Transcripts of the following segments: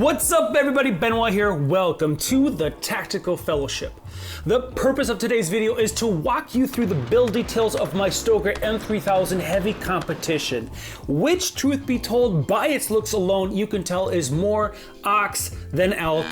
What's up everybody, Benoit here. Welcome to the Tactical Fellowship. The purpose of today's video is to walk you through the build details of my Stoeger M3000 Heavy competition, which, truth be told, by its looks alone, you can tell is more ox than elk,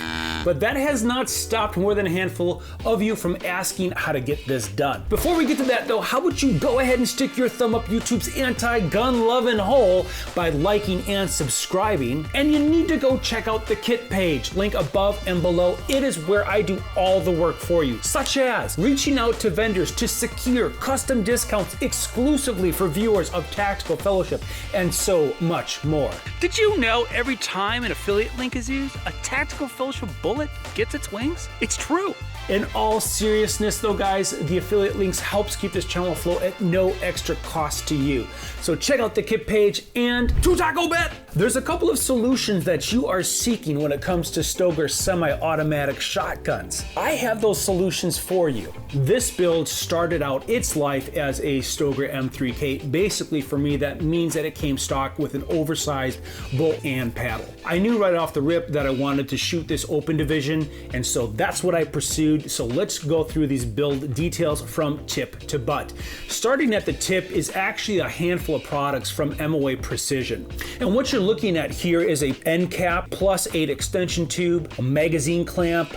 but that has not stopped more than a handful of you from asking how to get this done. Before we get to that though, how about you go ahead and stick your thumb up YouTube's anti-gun loving hole by liking and subscribing, and you need to go check out the kit page, link above and below. It is where I do all the work for you, such as reaching out to vendors to secure custom discounts exclusively for viewers of Tactical Fellowship, and so much more. Did you know every time an affiliate link is used, a Tactical Fellowship bullet gets its wings? It's true. In all seriousness though guys, the affiliate links helps keep this channel afloat at no extra cost to you. So check out the kit page and to Taco Bet! There's a couple of solutions that you are seeking when it comes to Stoeger semi-automatic shotguns. I have those solutions for you. This build started out its life as a Stoeger M3K. Basically for me that means that it came stock with an oversized bolt and paddle. I knew right off the rip that I wanted to shoot this open division, and so that's what I pursued. So let's go through these build details from tip to butt. Starting at the tip is actually a handful of products from MOA Precision. And what you're looking at here is a end cap plus 8 extension tube, a magazine clamp,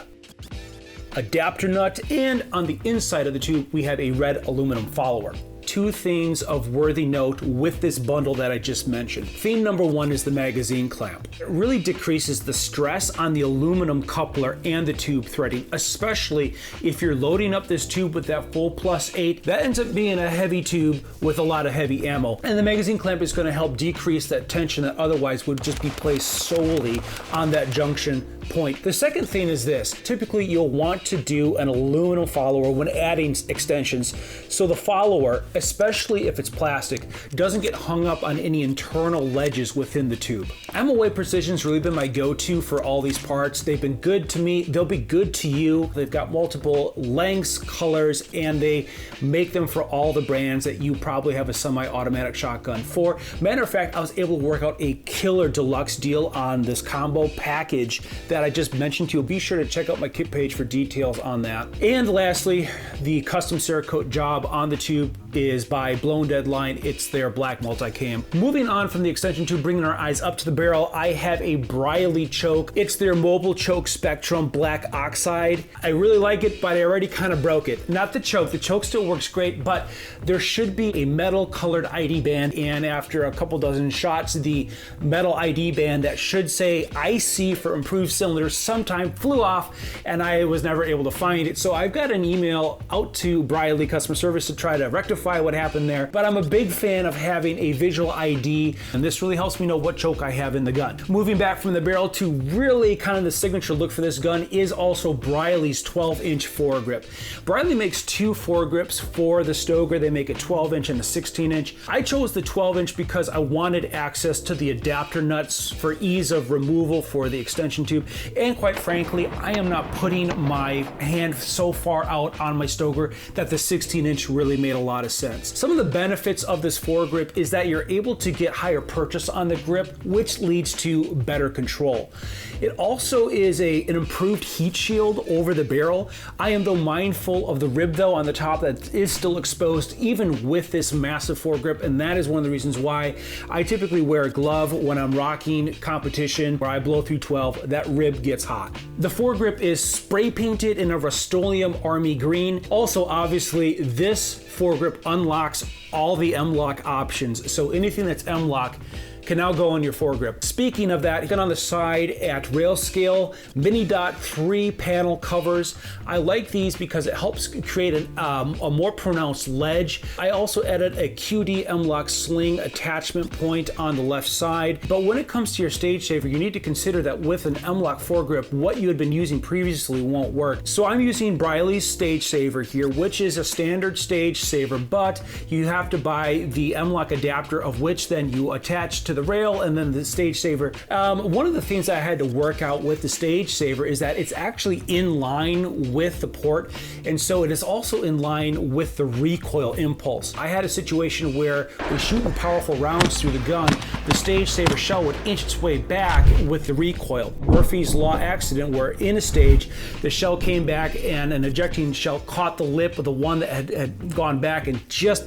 adapter nut, and on the inside of the tube we have a red aluminum follower. Two things of worthy note with this bundle that I just mentioned. Theme number one is the magazine clamp. It really decreases the stress on the aluminum coupler and the tube threading, especially if you're loading up this tube with that full +8. That ends up being a heavy tube with a lot of heavy ammo. And the magazine clamp is going to help decrease that tension that otherwise would just be placed solely on that junction point. The second thing is this. Typically you'll want to do an aluminum follower when adding extensions, so the follower, especially if it's plastic, doesn't get hung up on any internal ledges within the tube. MOA Precision's really been my go-to for all these parts. They've been good to me, they'll be good to you. They've got multiple lengths, colors, and they make them for all the brands that you probably have a semi-automatic shotgun for. Matter of fact, I was able to work out a killer deluxe deal on this combo package that I just mentioned to you. Be sure to check out my kit page for details on that. And lastly, the custom Cerakote job on the tube is by Blown Deadline. It's their black multicam. Moving on from the extension tube, bringing our eyes up to the barrel, I have a Briley choke. It's their mobile choke Spectrum black oxide. I really like it, but I already kind of broke it. Not the choke still works great, but there should be a metal colored ID band, and after a couple dozen shots, the metal ID band that should say IC for improved cylinders sometime flew off, and I was never able to find it. So I've got an email out to Briley customer service to try to rectify what happened there, but I'm a big fan of having a visual ID, and this really helps me know what choke I have in the gun. Moving back from the barrel to really kind of the signature look for this gun is also Briley's 12-inch foregrip. Briley makes two foregrips for the Stoeger. They make a 12-inch and a 16-inch. I chose the 12-inch because I wanted access to the adapter nuts for ease of removal for the extension tube, and quite frankly, I am not putting my hand so far out on my Stoeger that the 16-inch really made a lot of sense. Some of the benefits of this foregrip is that you're able to get higher purchase on the grip, which leads to better control. It also is an improved heat shield over the barrel. I am though mindful of the rib though on the top that is still exposed even with this massive foregrip, and that is one of the reasons why I typically wear a glove when I'm rocking competition where I blow through 12. That rib gets hot. The foregrip is spray painted in a Rust-Oleum Army Green. Also, obviously, this foregrip unlocks all the M-LOK options, so anything that's M-LOK can now go on your foregrip. Speaking of that, even on the side at rail scale, mini dot 3 panel covers. I like these because it helps create a more pronounced ledge. I also added a QD M-LOK sling attachment point on the left side. But when it comes to your stage saver, you need to consider that with an M-LOK foregrip, what you had been using previously won't work. So I'm using Briley's stage saver here, which is a standard stage saver, but you have to buy the M-LOK adapter, of which then you attach to the rail and then the stage saver. One of the things I had to work out with the stage saver is that it's actually in line with the port, and so it is also in line with the recoil impulse. I had a situation where when shooting powerful rounds through the gun, the stage saver shell would inch its way back with the recoil. Murphy's Law accident where in a stage, the shell came back and an ejecting shell caught the lip of the one that had gone back and just,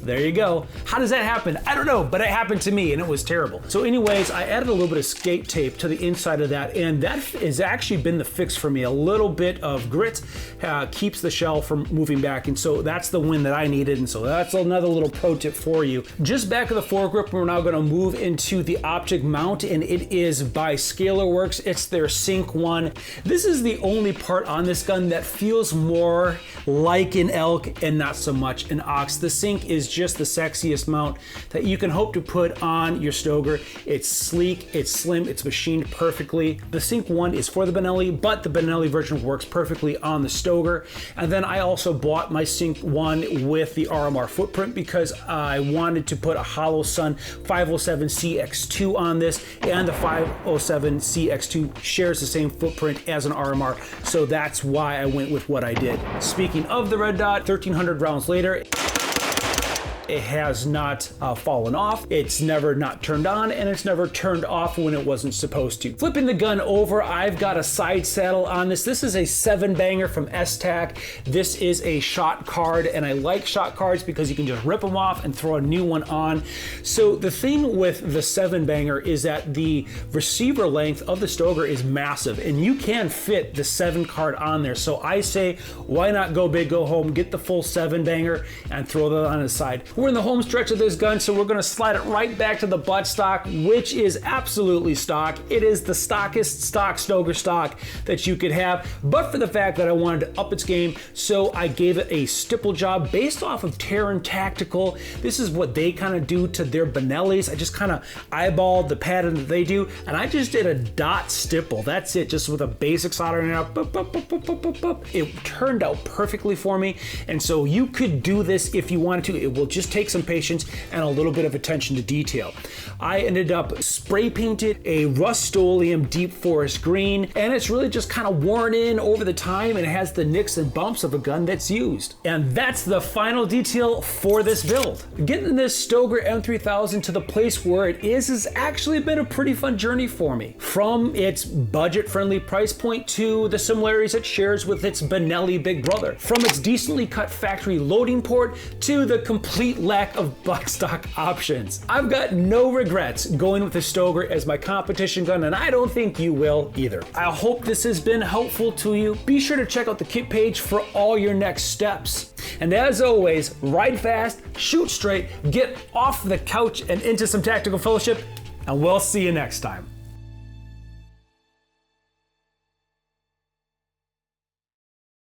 there you go. How does that happen? I don't know, but it happened to me and it was terrible. So anyways, I added a little bit of skate tape to the inside of that, and that has actually been the fix for me. A little bit of grit keeps the shell from moving back, and so that's the win that I needed, and so that's another little pro tip for you. Just back of the foregrip, we're now gonna move into the Optic mount, and it is by Scalarworks. It's their Sync 1. This is the only part on this gun that feels more like an elk and not so much an ox. The Sync is just the sexiest mount that you can hope to put on your Stoeger. It's sleek, it's slim, it's machined perfectly. The Sync 1 is for the Benelli, but the Benelli version works perfectly on the Stoeger. And then I also bought my Sync 1 with the RMR footprint because I wanted to put a Hollow Sun 507 CX2 on this, and the 507 CX2 shares the same footprint as an RMR, so that's why I went with what I did. Speaking of the red dot, 1,300 rounds later, it has not fallen off, it's never not turned on, and it's never turned off when it wasn't supposed to. Flipping the gun over, I've got a side saddle on this. This is a 7-banger from STAC. This is a shot card, and I like shot cards because you can just rip them off and throw a new one on. So the thing with the 7-banger is that the receiver length of the Stoeger is massive, and you can fit the 7 card on there. So I say, why not go big, go home, get the full 7-banger, and throw that on the side. We're in the home stretch of this gun, so we're gonna slide it right back to the buttstock, which is absolutely stock. It is the stockest stock Stoeger stock that you could have, but for the fact that I wanted to up its game, so I gave it a stipple job based off of Terran Tactical. This is what they kind of do to their Benellis. I just kind of eyeballed the pattern that they do, and I just did a dot stipple. That's it, just with a basic soldering out. It turned out perfectly for me, and so you could do this if you wanted to. It will just take some patience and a little bit of attention to detail. I ended up spray painted a Rust-Oleum deep forest green, and it's really just kind of worn in over the time, and it has the nicks and bumps of a gun that's used. And that's the final detail for this build. Getting this Stoeger M3000 to the place where it is has actually been a pretty fun journey for me. From its budget-friendly price point to the similarities it shares with its Benelli big brother. From its decently cut factory loading port to the complete lack of buttstock options. I've got no regrets going with the Stoeger as my competition gun, and I don't think you will either. I hope this has been helpful to you. Be sure to check out the kit page for all your next steps. And as always, ride fast, shoot straight, get off the couch and into some tactical fellowship, and we'll see you next time.